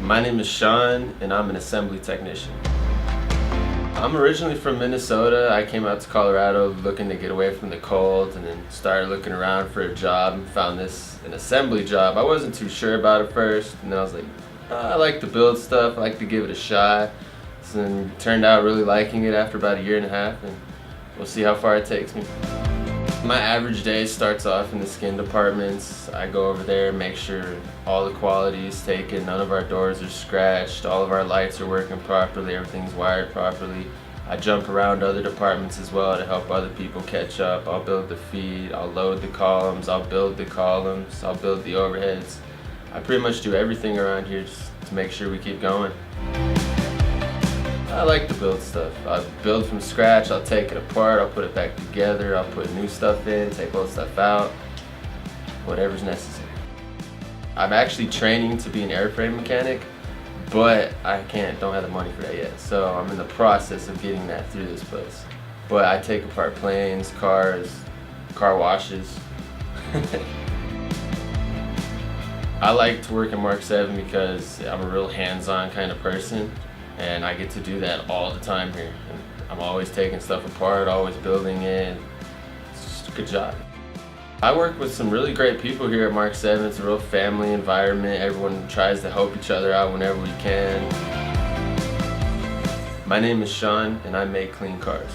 My name is Sean, and I'm an assembly technician. I'm originally from Minnesota. I came out to Colorado looking to get away from the cold, and then started looking around for a job and found an assembly job. I wasn't too sure about it first, and then I was like, I like to build stuff, I like to give it a shot. So then turned out really liking it after about a year and a half, and we'll see how far it takes me. My average day starts off in the skin departments. I go over there, make sure all the quality is taken, none of our doors are scratched, all of our lights are working properly, everything's wired properly. I jump around other departments as well to help other people catch up. I'll build the feed, I'll load the columns, I'll build the columns, I'll build the overheads. I pretty much do everything around here just to make sure we keep going. I like to build stuff. I'll build from scratch, I'll take it apart, I'll put it back together, I'll put new stuff in, take old stuff out, whatever's necessary. I'm actually training to be an airframe mechanic, but I don't have the money for that yet. So I'm in the process of getting that through this place. But I take apart planes, cars, car washes. I like to work at Mark VII because I'm a real hands-on kind of person. And I get to do that all the time here. And I'm always taking stuff apart, always building it. It's just a good job. I work with some really great people here at Mark VII. It's a real family environment. Everyone tries to help each other out whenever we can. My name is Sean, and I make clean cars.